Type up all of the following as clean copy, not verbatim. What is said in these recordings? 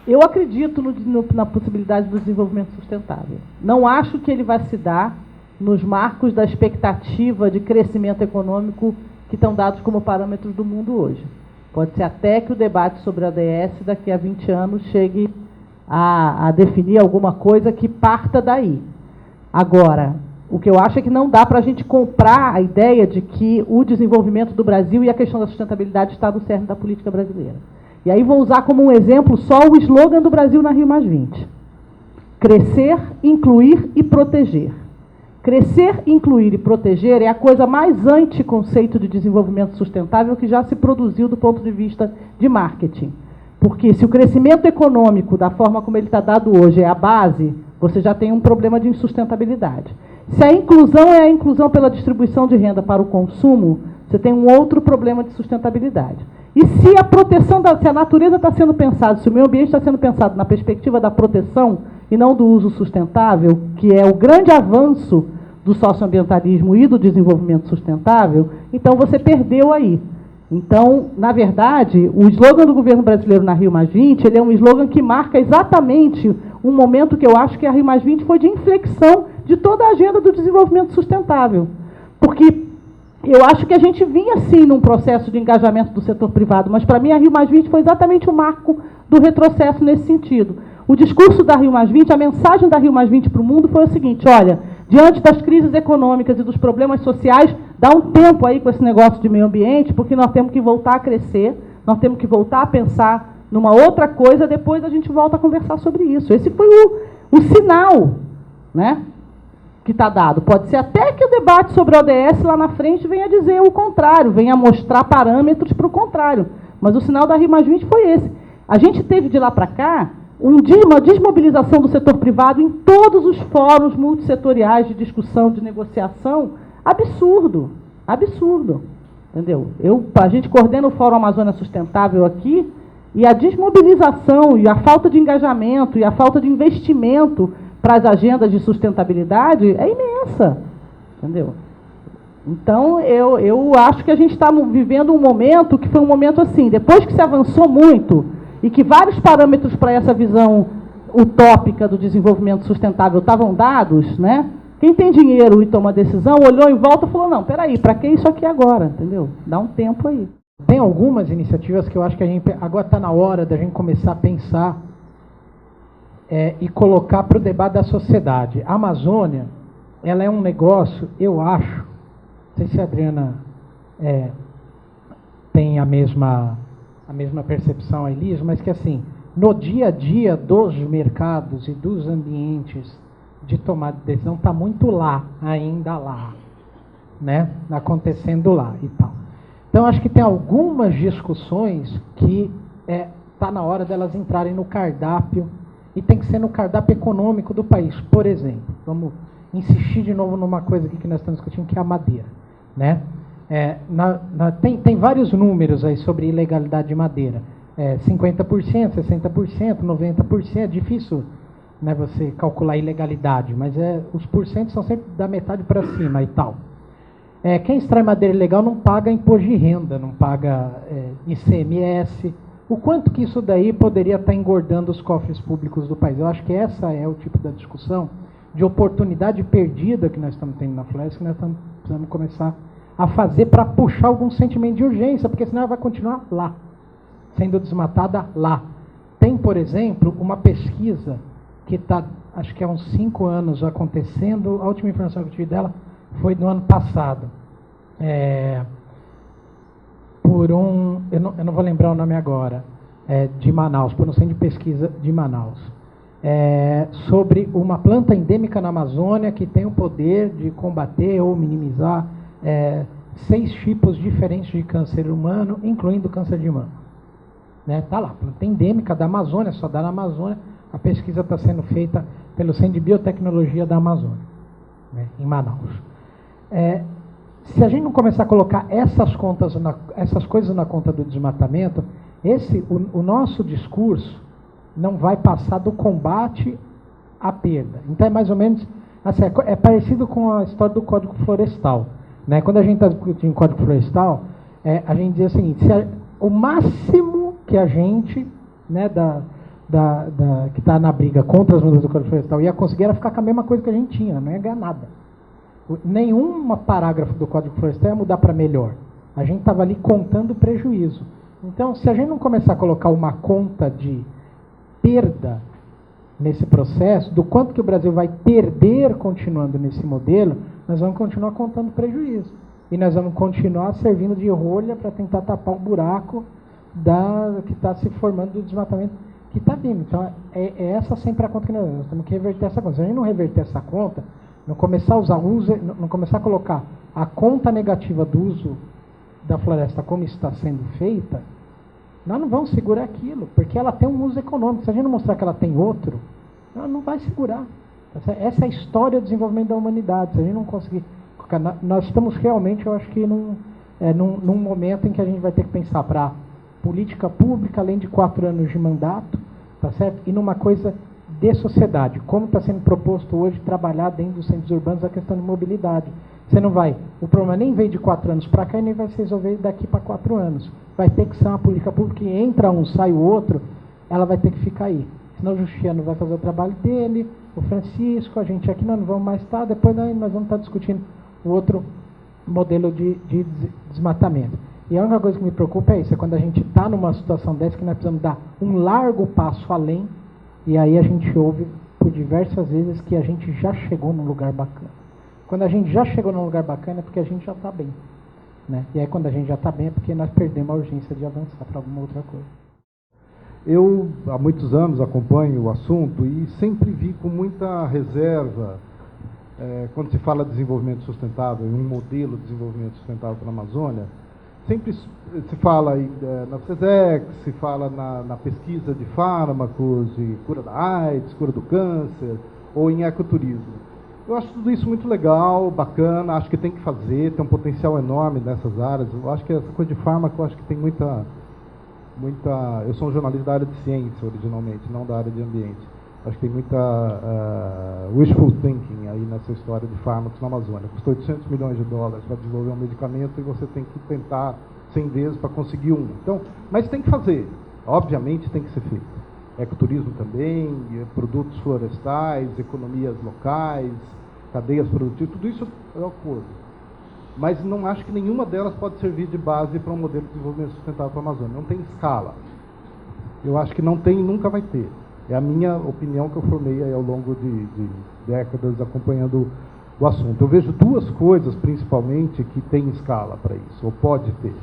Eu acredito na possibilidade do desenvolvimento sustentável. Não acho que ele vai se dar nos marcos da expectativa de crescimento econômico que estão dados como parâmetros do mundo hoje. Pode ser até que o debate sobre a ODS daqui a 20 anos chegue a definir alguma coisa que parta daí. Agora, o que eu acho é que não dá para a gente comprar a ideia de que o desenvolvimento do Brasil e a questão da sustentabilidade está no cerne da política brasileira. E aí vou usar como um exemplo só o slogan do Brasil na Rio+20. Crescer, incluir e proteger. Crescer, incluir e proteger é a coisa mais anticonceito de desenvolvimento sustentável que já se produziu do ponto de vista de marketing. Porque se o crescimento econômico, da forma como ele está dado hoje, é a base, você já tem um problema de insustentabilidade. Se a inclusão é a inclusão pela distribuição de renda para o consumo, você tem um outro problema de sustentabilidade. E se a proteção, se a natureza está sendo pensada, se o meio ambiente está sendo pensado na perspectiva da proteção e não do uso sustentável, que é o grande avanço do socioambientalismo e do desenvolvimento sustentável, então você perdeu aí. Então, na verdade, o slogan do governo brasileiro na Rio+20, ele é um slogan que marca exatamente um momento que eu acho que a Rio+20 foi de inflexão de toda a agenda do desenvolvimento sustentável. Porque eu acho que a gente vinha, sim, num processo de engajamento do setor privado, mas, para mim, a Rio+20 foi exatamente o marco do retrocesso nesse sentido. O discurso da Rio+20, a mensagem da Rio+20 para o mundo foi o seguinte: olha, diante das crises econômicas e dos problemas sociais, dá um tempo aí com esse negócio de meio ambiente, porque nós temos que voltar a crescer, nós temos que voltar a pensar numa outra coisa, depois a gente volta a conversar sobre isso. Esse foi o sinal, né, que está dado. Pode ser até que o debate sobre a ODS lá na frente venha dizer o contrário, venha mostrar parâmetros para o contrário. Mas o sinal da Rio+20 foi esse. A gente teve de lá para cá uma desmobilização do setor privado em todos os fóruns multissetoriais de discussão, de negociação, absurdo, absurdo, entendeu? A gente coordena o Fórum Amazônia Sustentável aqui, e a desmobilização, e a falta de engajamento, e a falta de investimento para as agendas de sustentabilidade é imensa, entendeu? Então, eu acho que a gente está vivendo um momento que foi um momento assim, depois que se avançou muito, e que vários parâmetros para essa visão utópica do desenvolvimento sustentável estavam dados, né? Quem tem dinheiro e toma decisão, olhou em volta e falou, não, peraí, para que isso aqui agora? Entendeu? Dá um tempo aí. Tem algumas iniciativas que eu acho que a gente agora está na hora da gente começar a pensar e colocar para o debate da sociedade. A Amazônia, ela é um negócio, eu acho, não sei se a Adriana tem a mesma percepção, a Elis, mas que assim, no dia a dia dos mercados e dos ambientes de tomada de decisão, está muito ainda lá, né? Acontecendo lá e tal. Então, acho que tem algumas discussões que está na hora delas entrarem no cardápio, e tem que ser no cardápio econômico do país. Por exemplo, vamos insistir de novo numa coisa aqui que nós estamos discutindo, que é a madeira, né? Tem vários números aí sobre ilegalidade de madeira. 50%, 60%, 90%, é difícil, né, você calcular a ilegalidade, mas os porcentos são sempre da metade para cima e tal. Quem extrai madeira ilegal não paga imposto de renda, não paga ICMS. O quanto que isso daí poderia estar engordando os cofres públicos do país? Eu acho que essa é o tipo da discussão de oportunidade perdida que nós estamos tendo na floresta, que nós precisamos começar a fazer para puxar algum sentimento de urgência, porque senão ela vai continuar lá, sendo desmatada lá. Tem, por exemplo, uma pesquisa que está, acho que há uns 5 anos acontecendo, a última informação que eu tive dela foi no ano passado, eu não vou lembrar o nome agora, de Manaus, por um centro de pesquisa de Manaus, sobre uma planta endêmica na Amazônia que tem o poder de combater ou minimizar 6 tipos diferentes de câncer humano, incluindo câncer de mama. Está lá, planta endêmica da Amazônia, só dá na Amazônia. A pesquisa está sendo feita pelo Centro de Biotecnologia da Amazônia, né, em Manaus. Se a gente não começar a colocar essas coisas na conta do desmatamento, o nosso discurso não vai passar do combate à perda. Então é mais ou menos assim, é parecido com a história do Código Florestal, né? Quando a gente está discutindo Código Florestal, a gente diz o seguinte: o máximo que a gente, né, que está na briga contra as mudanças do Código Florestal ia conseguir era ficar com a mesma coisa que a gente tinha, não ia ganhar nada. Nenhum parágrafo do Código Florestal ia mudar para melhor. A gente estava ali contando prejuízo. Então, se a gente não começar a colocar uma conta de perda nesse processo, do quanto que o Brasil vai perder continuando nesse modelo, nós vamos continuar contando prejuízo. E nós vamos continuar servindo de rolha para tentar tapar o buraco que está se formando do desmatamento que está vindo. Então, é essa sempre a conta que nós temos que reverter essa conta. Se a gente não reverter essa conta, não começar a usar não começar a colocar a conta negativa do uso da floresta como está sendo feita, nós não vamos segurar aquilo, porque ela tem um uso econômico. Se a gente não mostrar que ela tem outro, ela não vai segurar. Essa é a história do desenvolvimento da humanidade. Se a gente não conseguir... Nós estamos realmente, eu acho que num momento em que a gente vai ter que pensar para política pública, além de 4 anos de mandato, tá certo? E numa coisa de sociedade, como está sendo proposto hoje trabalhar dentro dos centros urbanos a questão de mobilidade. Você não vai, o problema nem veio de 4 anos para cá e nem vai se resolver daqui para 4 anos. Vai ter que ser uma política pública que entra um, sai o outro, ela vai ter que ficar aí. Senão o Justiano vai fazer o trabalho dele, o Francisco, a gente aqui não vamos mais estar, depois nós vamos estar discutindo o outro modelo de desmatamento. E a única coisa que me preocupa é isso, é quando a gente está numa situação dessa que nós precisamos dar um largo passo além, e aí a gente ouve por diversas vezes que a gente já chegou num lugar bacana. Quando a gente já chegou num lugar bacana é porque a gente já está bem. Né? E aí quando a gente já está bem é porque nós perdemos a urgência de avançar para alguma outra coisa. Eu, há muitos anos, acompanho o assunto e sempre vi com muita reserva, quando se fala de desenvolvimento sustentável, um modelo de desenvolvimento sustentável para a Amazônia, sempre se fala na FESEC, se fala na pesquisa de fármacos, de cura da AIDS, cura do câncer, ou em ecoturismo. Eu acho tudo isso muito legal, bacana, acho que tem que fazer, tem um potencial enorme nessas áreas. Eu acho que essa coisa de fármaco, eu acho que tem muita... Eu sou um jornalista da área de ciência, originalmente, não da área de ambiente. Acho que tem muita wishful thinking aí nessa história de fármacos na Amazônia. Custou $800 milhões para desenvolver um medicamento e você tem que tentar 100 vezes para conseguir um. Então, mas tem que fazer, obviamente tem que ser feito. Ecoturismo também, produtos florestais, economias locais, cadeias produtivas, tudo isso é o acordo. Mas não acho que nenhuma delas pode servir de base para um modelo de desenvolvimento sustentável para a Amazônia. Não tem escala. Eu acho que não tem e nunca vai ter. É a minha opinião que eu formei aí ao longo de décadas acompanhando o assunto. Eu vejo 2 coisas, principalmente, que tem escala para isso, ou pode ter.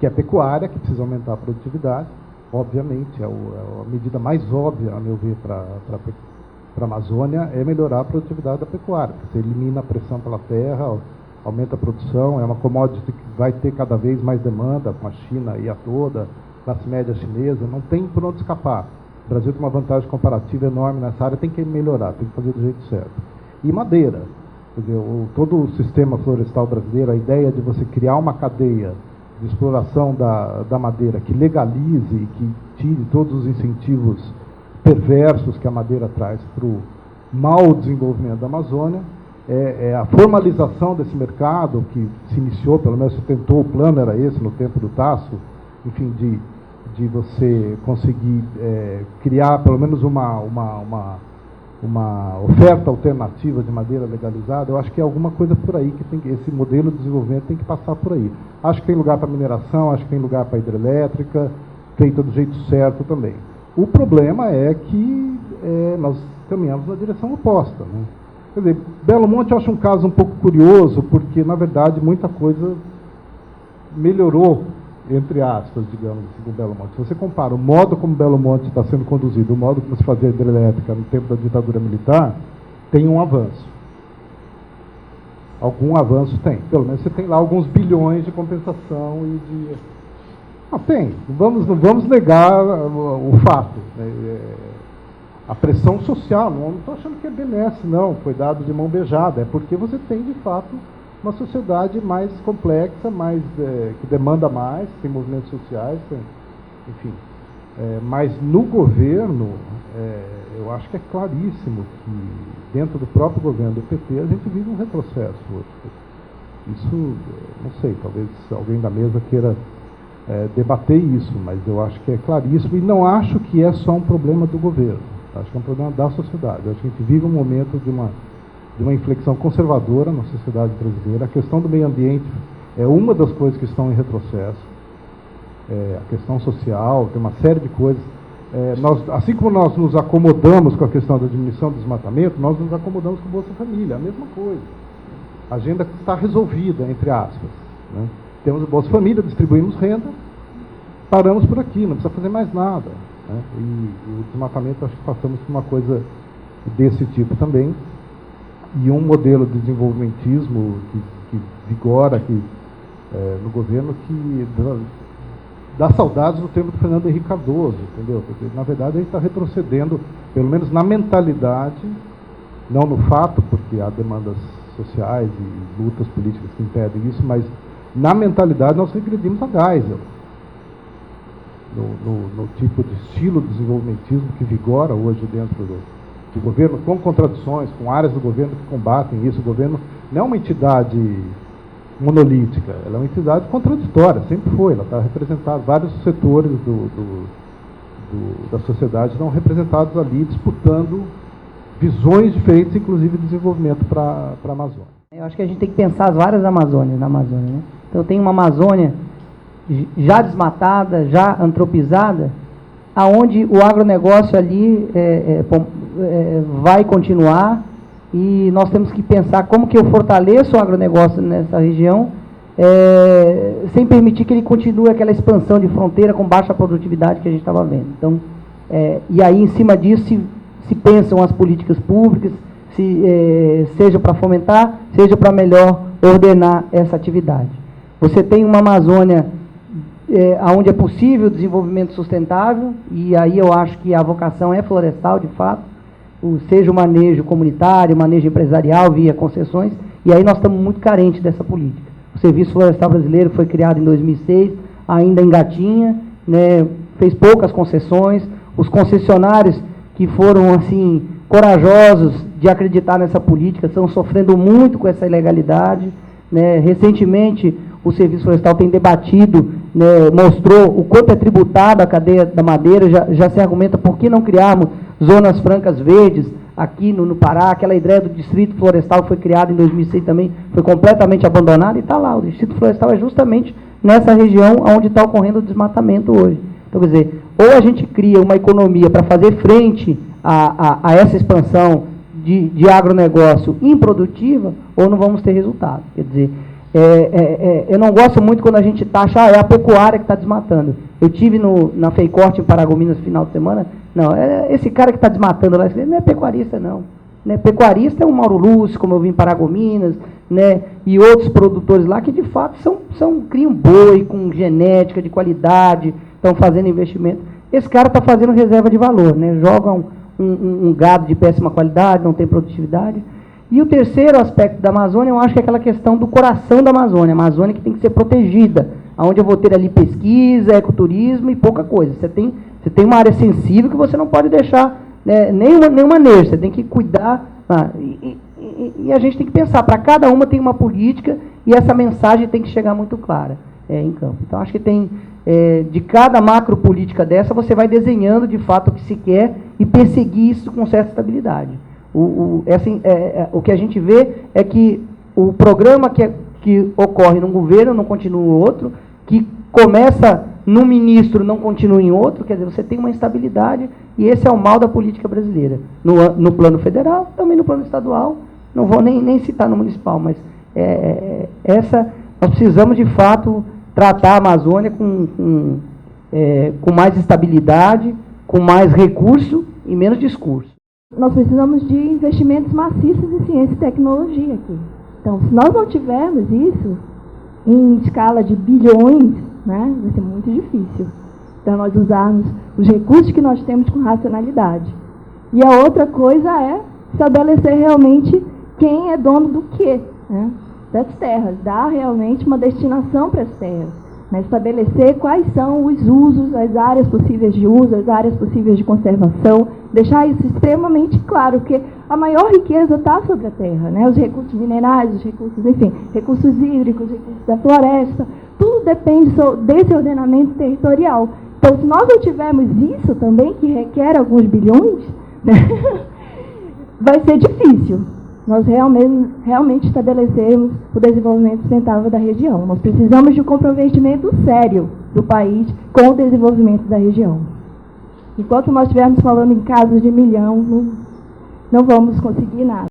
Que é a pecuária, que precisa aumentar a produtividade. Obviamente, é a medida mais óbvia, a meu ver, para a Amazônia, é melhorar a produtividade da pecuária. Você elimina a pressão pela terra, aumenta a produção, é uma commodity que vai ter cada vez mais demanda, com a China e a toda, classe média chinesa, não tem por onde escapar. O Brasil tem uma vantagem comparativa enorme nessa área, tem que melhorar, tem que fazer do jeito certo. E madeira, quer dizer, todo o sistema florestal brasileiro, a ideia de você criar uma cadeia de exploração da madeira que legalize e que tire todos os incentivos perversos que a madeira traz para o mau desenvolvimento da Amazônia, é a formalização desse mercado que se iniciou, pelo menos se tentou, o plano era esse no tempo do Tasso, enfim, de você conseguir criar pelo menos uma oferta alternativa de madeira legalizada. Eu acho que é alguma coisa por aí que esse modelo de desenvolvimento tem que passar por aí. Acho que tem lugar para mineração, acho que tem lugar para hidrelétrica, feita do jeito certo também. O problema é que nós caminhamos na direção oposta, né? Quer dizer, Belo Monte eu acho um caso um pouco curioso, porque, na verdade, muita coisa melhorou, entre aspas, digamos assim, com Belo Monte. Se você compara o modo como Belo Monte está sendo conduzido, o modo como se fazia a hidrelétrica no tempo da ditadura militar, tem um avanço. Algum avanço tem. Pelo menos você tem lá alguns bilhões de compensação e de... Não, tem. Não vamos negar o fato. A pressão social, não estou achando que é benesse, não, foi dado de mão beijada, é porque você tem, de fato, uma sociedade mais complexa, que demanda mais, tem movimentos sociais, enfim. Mas no governo, eu acho que é claríssimo que dentro do próprio governo do PT a gente vive um retrocesso hoje. Isso, não sei, talvez alguém da mesa queira debater isso, mas eu acho que é claríssimo, e não acho que é só um problema do governo, acho que é um problema da sociedade. Acho que a gente vive um momento de uma inflexão conservadora na sociedade brasileira. A questão do meio ambiente é uma das coisas que estão em retrocesso, a questão social, tem uma série de coisas. Assim como nós nos acomodamos com a questão da diminuição do desmatamento, nós nos acomodamos com o Bolsa Família, a mesma coisa. A agenda está resolvida, entre aspas, né? Temos o Bolsa Família, distribuímos renda, paramos por aqui, não precisa fazer mais nada, né? E o desmatamento, acho que passamos por uma coisa desse tipo também. E um modelo de desenvolvimentismo que vigora aqui no governo, que dá saudades do tempo do Fernando Henrique Cardoso, entendeu? Porque, na verdade, ele está retrocedendo, pelo menos na mentalidade, não no fato, porque há demandas sociais e lutas políticas que impedem isso, mas na mentalidade nós regredimos a Geisel, no tipo de estilo de desenvolvimentismo que vigora hoje dentro do governo, com contradições, com áreas do governo que combatem isso. O governo não é uma entidade monolítica, ela é uma entidade contraditória, sempre foi. Ela está representada, vários setores da sociedade estão representados ali, disputando visões diferentes, inclusive de desenvolvimento para a Amazônia. Eu acho que a gente tem que pensar as várias Amazônias na Amazônia, né? Então tem uma Amazônia já desmatada, já antropizada, aonde o agronegócio ali vai continuar, e nós temos que pensar como que eu fortaleço o agronegócio nessa região, sem permitir que ele continue aquela expansão de fronteira com baixa produtividade que a gente estava vendo. Então, e aí, em cima disso, se pensam as políticas públicas, seja para fomentar, seja para melhor ordenar essa atividade. Você tem uma Amazônia onde é possível o desenvolvimento sustentável, e aí eu acho que a vocação é florestal, de fato, seja o manejo comunitário, o manejo empresarial via concessões, e aí nós estamos muito carentes dessa política. O Serviço Florestal Brasileiro foi criado em 2006, ainda engatinha, né, fez poucas concessões. Os concessionários que foram assim corajosos de acreditar nessa política estão sofrendo muito com essa ilegalidade, né. Recentemente, o Serviço Florestal tem debatido, né, mostrou o quanto é tributada a cadeia da madeira, já se argumenta por que não criarmos zonas francas verdes aqui no Pará. Aquela ideia do Distrito Florestal foi criada em 2006 também, foi completamente abandonada, e está lá. O Distrito Florestal é justamente nessa região onde está ocorrendo o desmatamento hoje. Então, quer dizer, ou a gente cria uma economia para fazer frente a essa expansão de agronegócio improdutiva, ou não vamos ter resultado. Quer dizer, eu não gosto muito quando a gente taxa, é a pecuária que está desmatando. Eu tive na FEICORT em Paragominas no final de semana. Não, esse cara que está desmatando lá, ele não é pecuarista, não. Né? Pecuarista é o Mauro Lúcio, como eu vi em Paragominas, né? E outros produtores lá que, de fato, criam boi com genética de qualidade, estão fazendo investimento. Esse cara está fazendo reserva de valor, né? Joga um gado de péssima qualidade, não tem produtividade. E o terceiro aspecto da Amazônia, eu acho que é aquela questão do coração da Amazônia. A Amazônia que tem que ser protegida, onde eu vou ter ali pesquisa, ecoturismo e pouca coisa. Você tem uma área sensível que você não pode deixar, né, nenhum manejo, você tem que cuidar. E a gente tem que pensar, para cada uma tem uma política, e essa mensagem tem que chegar muito clara em campo. Então, acho que tem, de cada macro política dessa, você vai desenhando de fato o que se quer e perseguir isso com certa estabilidade. O que a gente vê é que o programa que ocorre num governo não continua em outro, que começa num ministro não continua em outro, quer dizer, você tem uma instabilidade, e esse é o mal da política brasileira. No plano federal, também no plano estadual, não vou nem citar no municipal, mas nós precisamos de fato tratar a Amazônia com mais estabilidade, com mais recurso e menos discurso. Nós precisamos de investimentos maciços em ciência e tecnologia aqui. Então, se nós não tivermos isso em escala de bilhões, né, vai ser muito difícil. Então, nós usarmos os recursos que nós temos com racionalidade. E a outra coisa é estabelecer realmente quem é dono do quê, né, das terras, dar realmente uma destinação para as terras, né, estabelecer quais são os usos, as áreas possíveis de uso, as áreas possíveis de conservação, deixar isso extremamente claro, porque a maior riqueza está sobre a terra, né, os recursos minerais, os recursos, enfim, recursos hídricos, recursos da floresta, tudo tudo depende desse ordenamento territorial. Então, se nós não tivermos isso também, que requer alguns bilhões, né, vai ser difícil nós realmente estabelecermos o desenvolvimento sustentável da região. Nós precisamos de um comprometimento sério do país com o desenvolvimento da região. Enquanto nós estivermos falando em casos de milhão, não vamos conseguir nada.